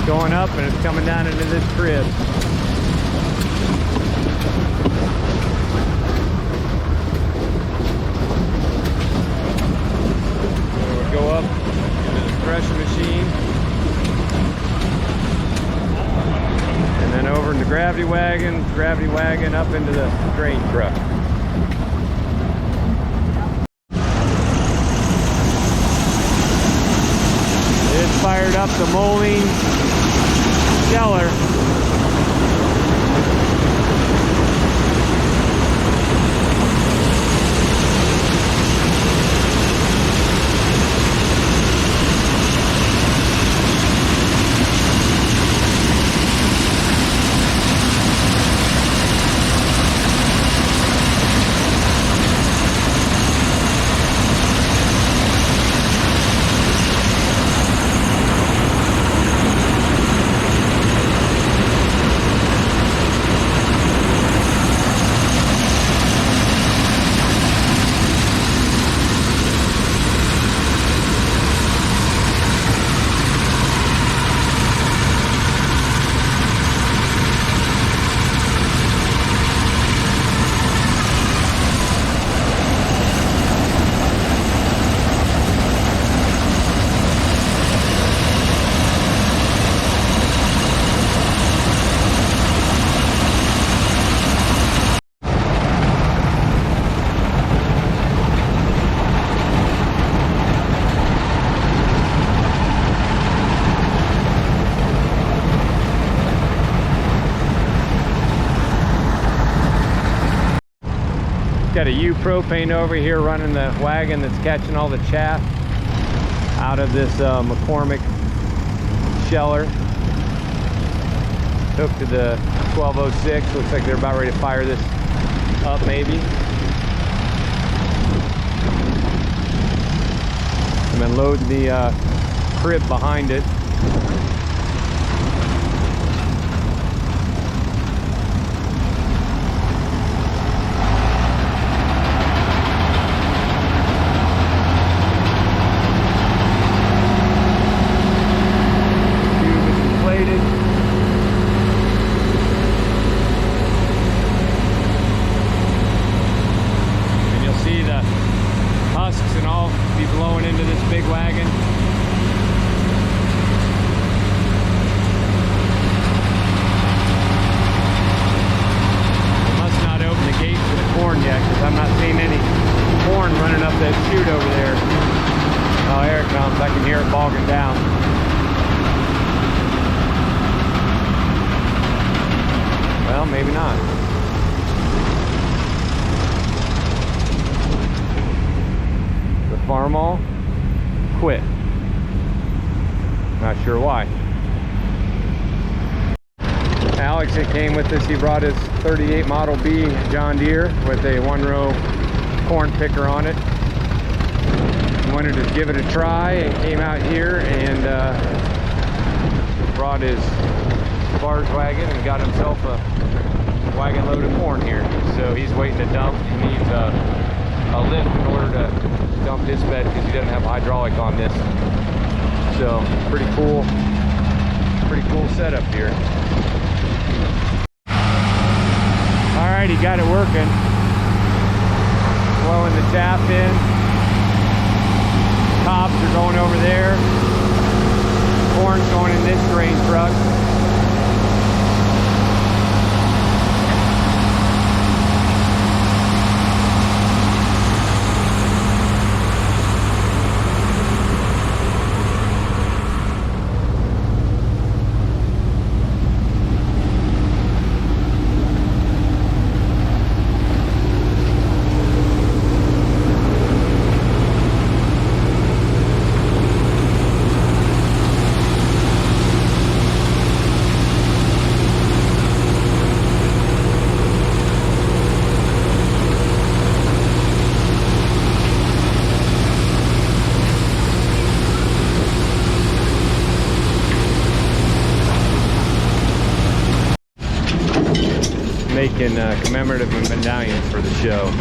going up and it's coming down into this crib. So we'll go up into the threshing machine. And then over in the gravity wagon up into the grain truck. It's fired up the molding sheller. Got a U propane over here running the wagon that's catching all the chaff out of this McCormick sheller. Hooked to the 1206. Looks like they're about ready to fire this up maybe. And then loading the crib behind it. Maybe not. The Farmall quit. Not sure why. Alex that came with us, he brought his 38 Model B John Deere with a 1-row corn picker on it. He wanted to give it a try and came out here and brought his barge wagon and got himself a wagon load of corn here. So he's waiting to dump. He needs a lift in order to dump this bed because he doesn't have hydraulic on this. So pretty cool setup here. All right, he got it working. Blowing the chaff in. Cobs are going over there. Corn's going in this grain truck. Making commemorative medallions for the show.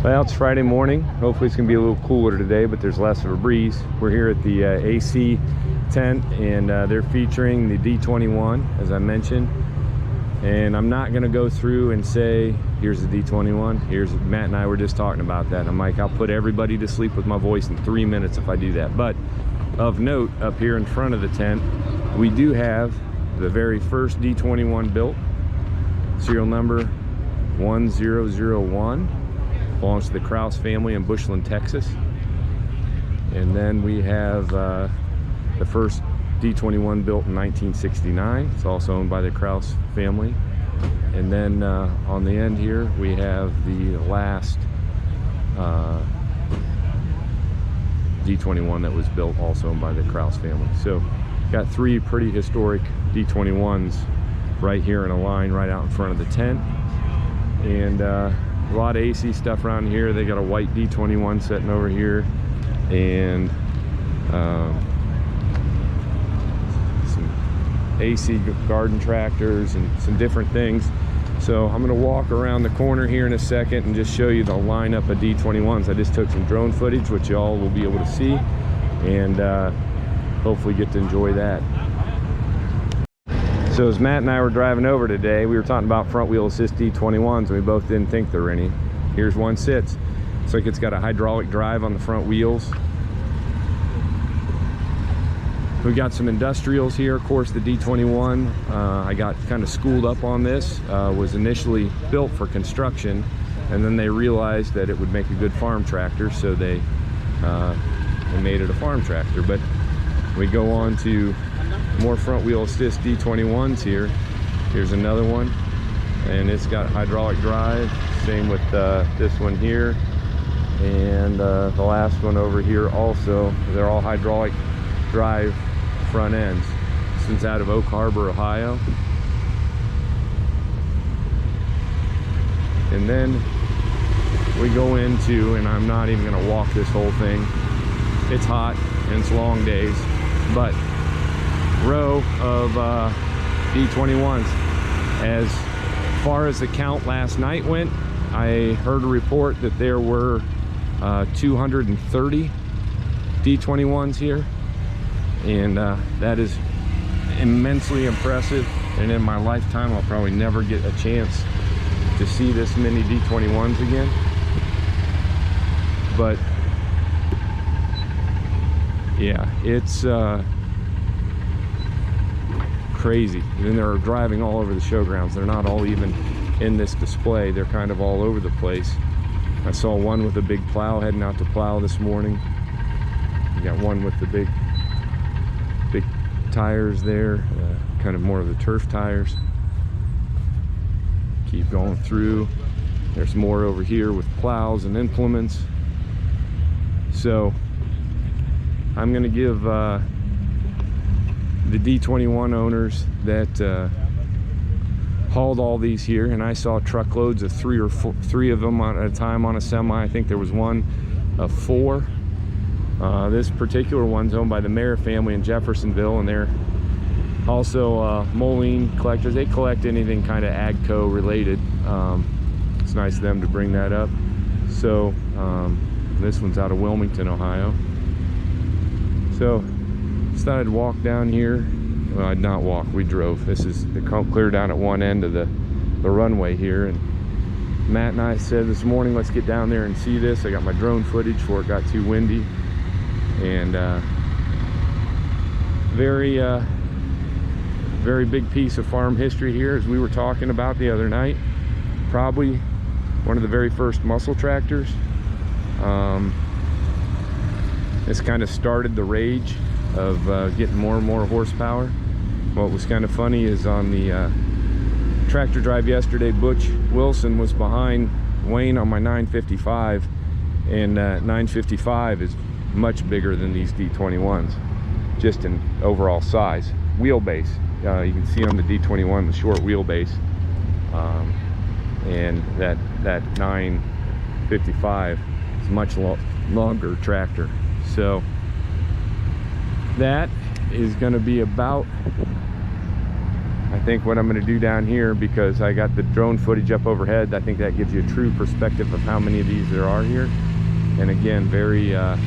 Well, it's Friday morning. Hopefully it's gonna be a little cooler today, but there's less of a breeze. We're here at the AC tent, and they're featuring the D21, as I mentioned. And I'm not gonna go through and say, here's the D21, here's, Matt and I were just talking about that. And I'm like, I'll put everybody to sleep with my voice in 3 minutes if I do that. But of note, up here in front of the tent, we do have the very first D21 built, serial number 1001. Belongs to the Kraus family in Bushland, Texas. And then we have the first D21 built in 1969. It's also owned by the Kraus family. And then on the end here, we have the last D21 that was built, also owned by the Kraus family. So got 3 pretty historic D21s right here in a line right out in front of the tent. And a lot of AC stuff around here. They got a white D21 sitting over here, and some AC garden tractors and some different things. So I'm going to walk around the corner here in a second and just show you the lineup of D21s. I just took some drone footage, which y'all will be able to see, and hopefully get to enjoy that. So as Matt and I were driving over today, we were talking about front wheel assist D21s, and we both didn't think there were any. Here's one sits. Looks like it's got a hydraulic drive on the front wheels. We got some industrials here. Of course, the D21, I got kind of schooled up on this. Was initially built for construction, and then they realized that it would make a good farm tractor, so they made it a farm tractor. But we go on to more front wheel assist D21s here. Here's another one, and it's got hydraulic drive. Same with this one here, and the last one over here also. They're all hydraulic drive front ends. This one's out of Oak Harbor, Ohio. And then we go into, and I'm not even going to walk this whole thing. It's hot and it's long days, but row of D21s. As far as the count last night went, I heard a report that there were 230 D21s here, and that is immensely impressive. And in my lifetime, I'll probably never get a chance to see this many D21s again. But yeah, it's crazy. And they're driving all over the showgrounds. They're not all even in this display. They're kind of all over the place. I saw one with a big plow heading out to plow this morning. You got one with the big tires there, kind of more of the turf tires. Keep going through. There's more over here with plows and implements. So I'm going to give the D21 owners that hauled all these here, and I saw truckloads of 3 of them at a time on a semi. I think there was one of 4. This particular one's owned by the Mayer family in Jeffersonville, and they're also mulling collectors. They collect anything kind of agco related. It's nice of them to bring that up. So this one's out of Wilmington, Ohio. So just thought I'd walk down here. Well, I'd not walk, we drove. This is clear down at one end of the runway here, and Matt and I said this morning, let's get down there and see this. I got my drone footage before it got too windy, and very big piece of farm history here, as we were talking about the other night. Probably one of the very first muscle tractors. This kind of started the rage of getting more and more horsepower. What was kind of funny is on the tractor drive yesterday, Butch Wilson was behind Wayne on my 955, and 955 is much bigger than these D21s, just in overall size. Wheelbase, you can see on the D21 the short wheelbase, and that 955 is much longer tractor. So that is going to be about, I I think what I'm going to do down here, because I got the drone footage up overhead, I think that gives you a true perspective of how many of these there are here. And again, very I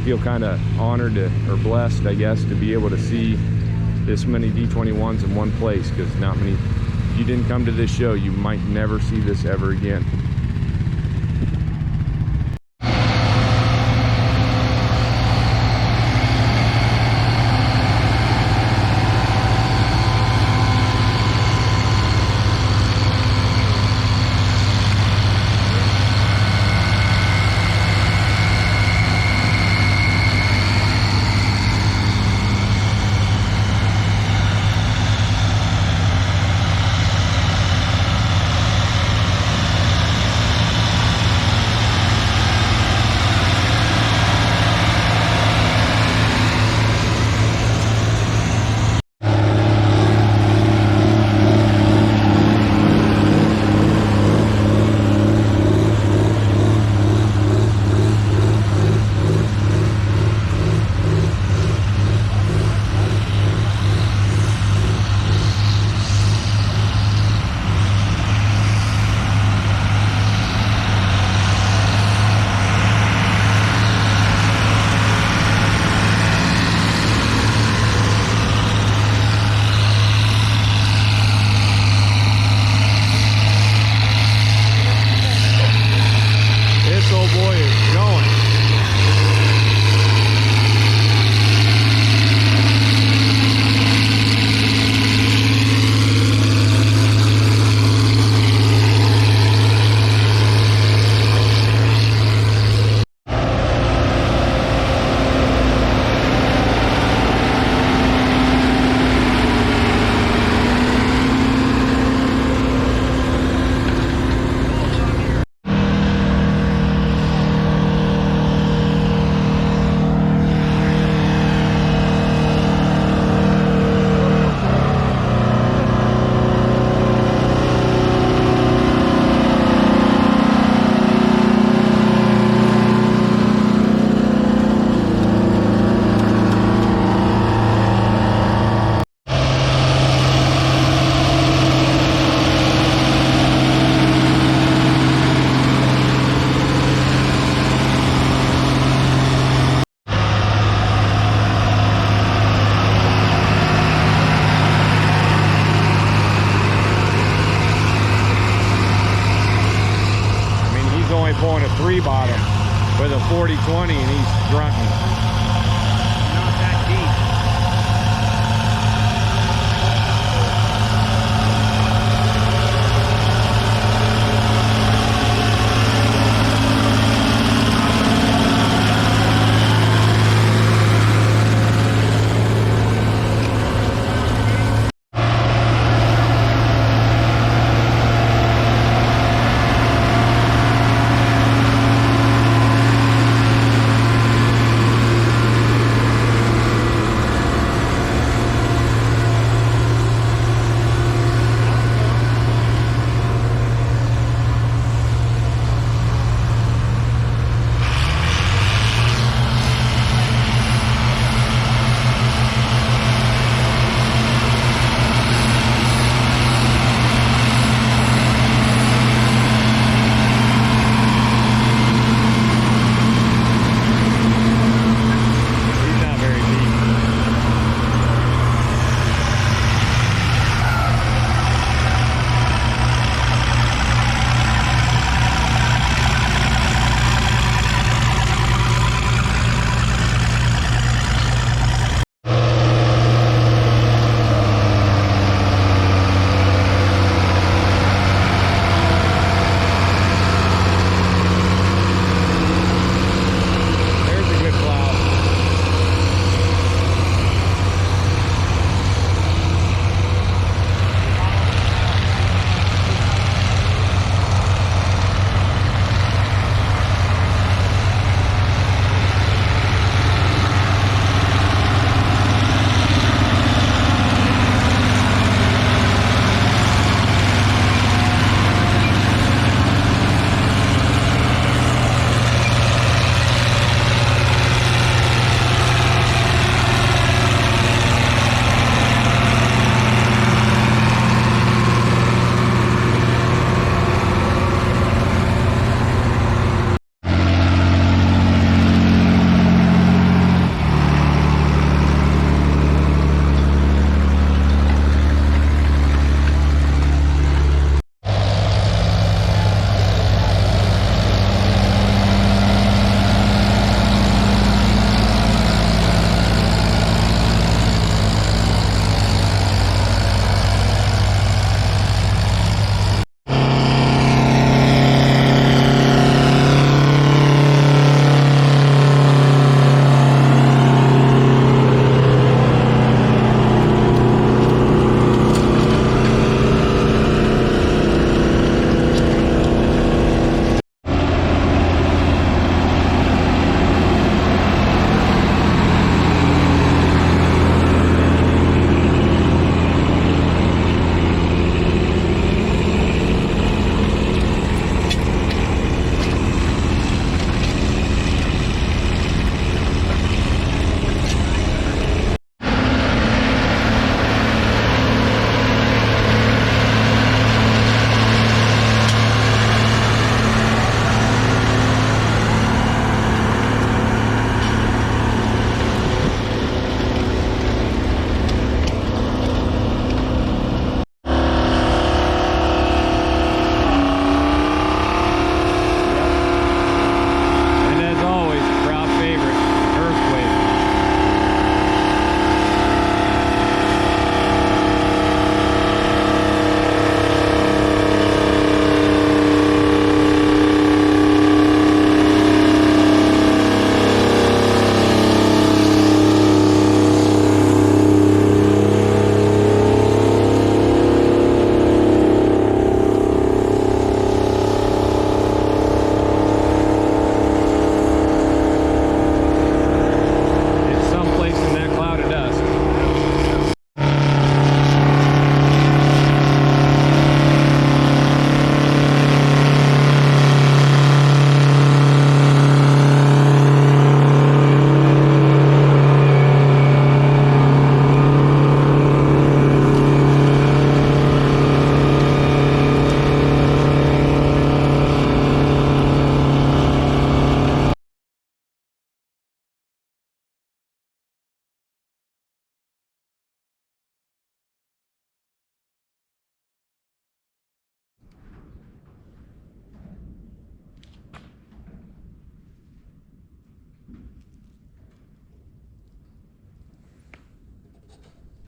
feel kind of honored or blessed, I guess, to be able to see this many D21s in one place, because not many, if you didn't come to this show, you might never see this ever again. Pulling a 3 bottom with a 40-20 and he's grunting.